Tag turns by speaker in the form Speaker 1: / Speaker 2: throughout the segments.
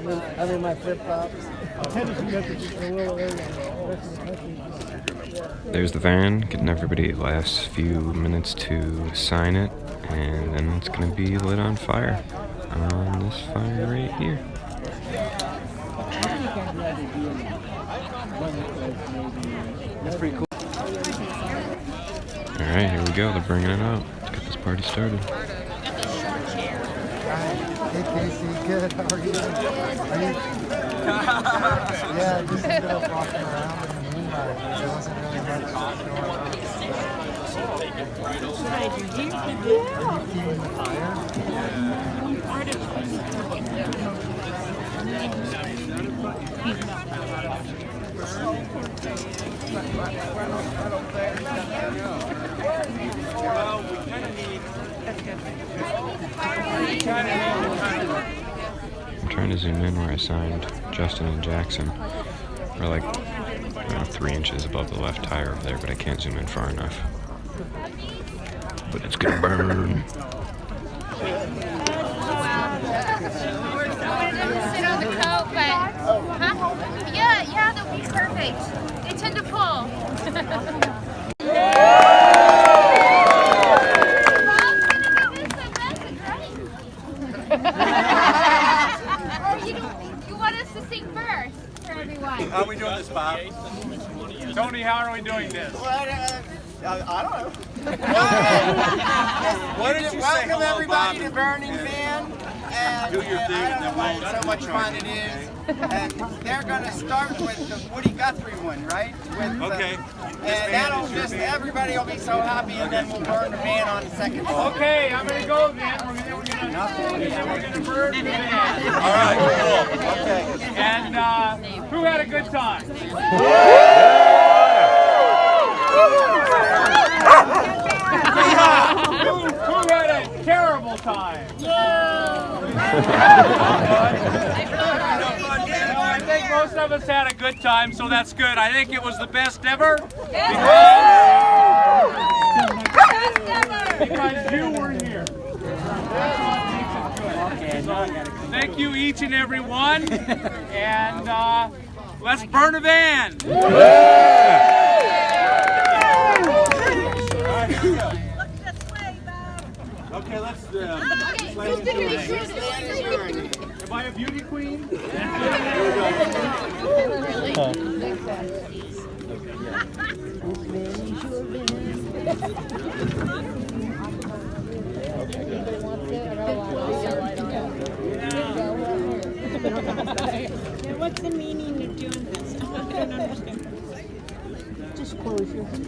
Speaker 1: I'm in my flip-flops.
Speaker 2: There's the van, getting everybody last few minutes to sign it, and then it's going to be lit on fire on this fire right here.
Speaker 1: That's pretty cool.
Speaker 2: Alright, here we go. They're bringing it out. Let's get this party started.
Speaker 3: Hey Casey, good. How are you? Yeah, just ended up walking around in the moonlight. There wasn't really much going on. Are you feeding the fire?
Speaker 2: I'm trying to zoom in where I signed Justin and Jackson. We're like, 3 inches above the left tire over there, but I can't zoom in far enough. But it's gonna burn.
Speaker 4: Sit on the coat, but yeah, they'll be perfect. They tend to pull. You want us to sing first for everyone?
Speaker 5: How are we doing this, Bob? Tony, how are we doing this?
Speaker 6: I don't know.
Speaker 5: Why don't you say
Speaker 6: Welcome
Speaker 5: hello,
Speaker 6: everybody
Speaker 5: Bob?
Speaker 6: to Burning Man. And
Speaker 5: Do your thing,
Speaker 6: I
Speaker 5: and
Speaker 6: don't
Speaker 5: then
Speaker 6: know
Speaker 5: we'll
Speaker 6: so much fun it is. And they're going to start with the Woody Guthrie one, right? With
Speaker 5: Okay.
Speaker 6: and that'll just, everybody will be so happy, and then we'll burn the man on the second song.
Speaker 5: Okay, I'm gonna go then. We're gonna burn the band.
Speaker 6: All right, cool. Okay.
Speaker 5: And who had a good time? Who had a terrible time? I think most of us had a good time, so that's good. I think it was the best ever because you were here. So, thank you each and every one, and let's burn a van. Okay, let's am I a beauty queen?
Speaker 7: What's the meaning of doing this? I don't understand. Just close your eyes.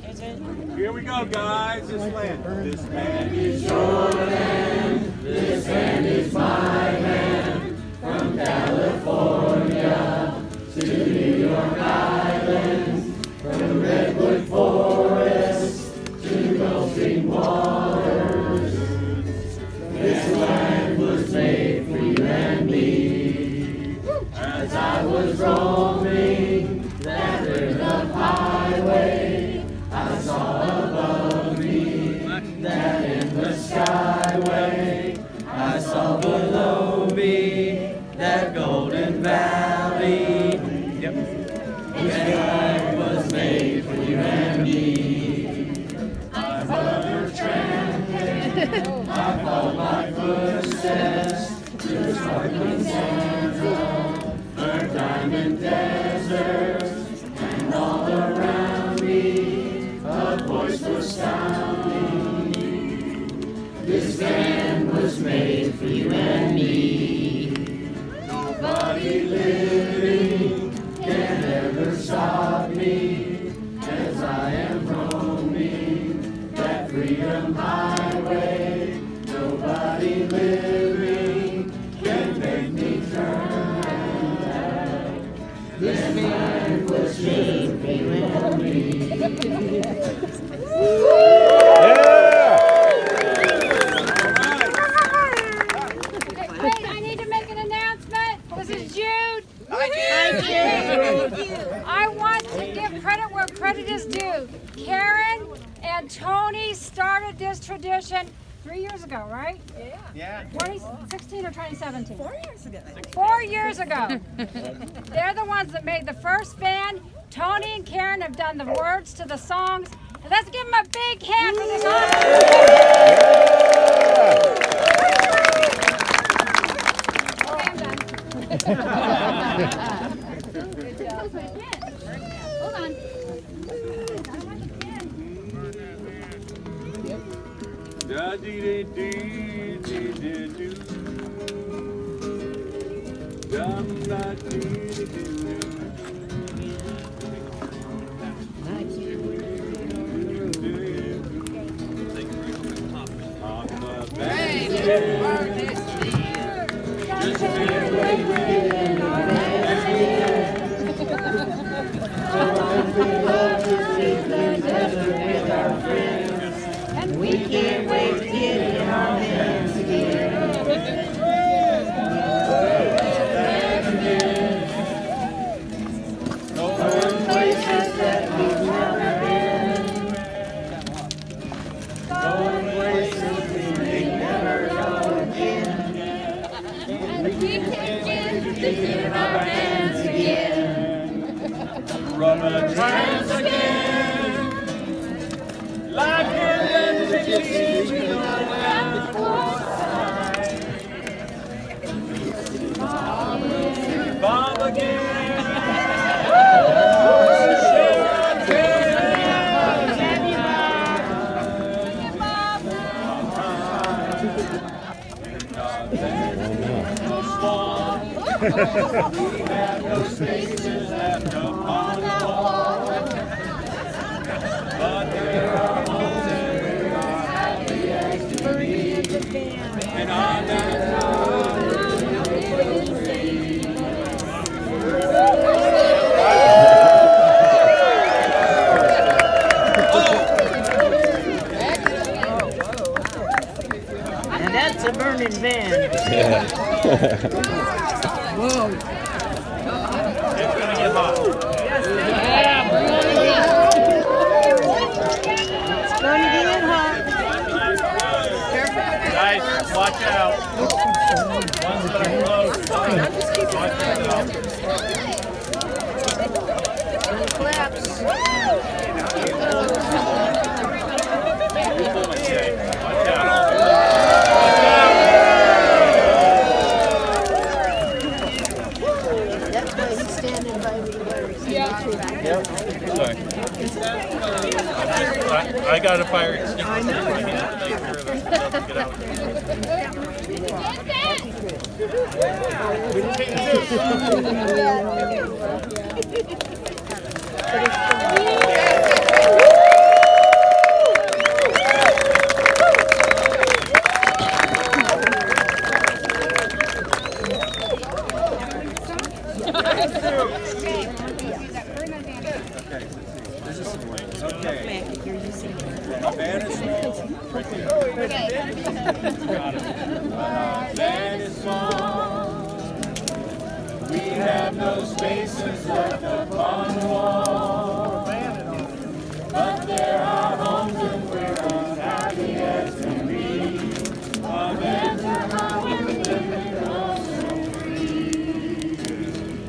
Speaker 7: Is it?
Speaker 5: Here we go, guys. This land. This land
Speaker 8: is your land. This hand is my hand. From California to New York Island. From redwood forests to Gulf Stream waters. This land was made for you and me. As I was roaming that rhythm highway, I saw above me that endless skyway. I saw below me that golden valley. This flag was made for you and me. My mother tramped, I followed my footsteps to the sparkling sands of diamond deserts, and all around me a voice was sounding. This land was made for you and me. Nobody living can ever stop me as I am roaming that freedom highway. Nobody living can make me turn. This land was made for you and me.
Speaker 4: Wait, I need to make an announcement. This is Jude.
Speaker 6: Hi, Jude.
Speaker 4: I want to give credit where credit is due. Karen and Tony started this tradition
Speaker 9: 3 years ago, right?
Speaker 6: Yeah.
Speaker 9: 2016 or 2017?
Speaker 7: 4 years ago.
Speaker 9: 4 years ago. They're the ones that made the first van. Tony and Karen have done the words to the songs. And let's give them a big hand for this awesome. Okay, I'm done. Good job. Hold on.
Speaker 5: Da dee dee dee dee dee doo. Dum da dee dee doo.
Speaker 8: We can't wait to get in our hands again. Going places that we've never been. Going places we may never go again.
Speaker 4: And we can get
Speaker 8: In our hands again.
Speaker 5: Rubber tramps again. Like in the cities we know and Bob again. Share our We have no spaces left upon the wall, but there are moments we are happy as to be, and on that
Speaker 8: And that's a burning van.
Speaker 5: Whoa. It's gonna get hot.
Speaker 7: It's going to get hot.
Speaker 5: Guys, watch out. One's gonna blow. Watch out. I got a fire extinguisher. I need to make sure that get out. Okay. The van is small. Right there. Got it. Van is small. We have no spaces left upon the wall. But there are homes and we're as happy as can be. A van's a home and we're all so free.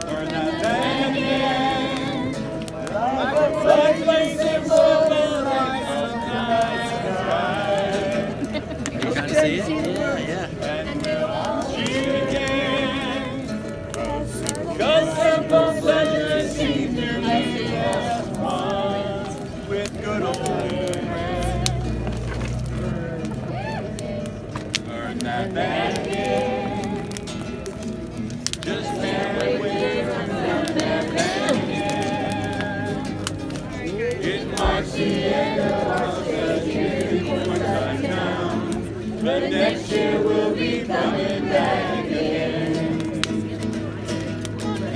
Speaker 5: Burn that van again. Let's place it so bright on the night sky.
Speaker 1: Are you trying to see it? Yeah.
Speaker 5: And we'll cheer again. 'Cause simple pleasure is easier than the best ones with good old friends. Burn that van again. Just can't wait from that van again. It marks the end of our year one time now. But next year we'll be coming back again.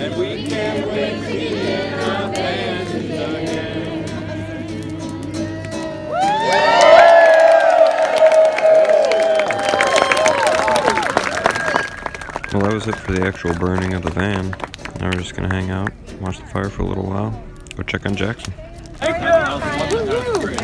Speaker 5: And we can't wait to get in our vans again.
Speaker 2: Well, that was it for the actual burning of the van. Now we're just gonna hang out, watch the fire for a little while, go check on Jackson.
Speaker 5: Thank you.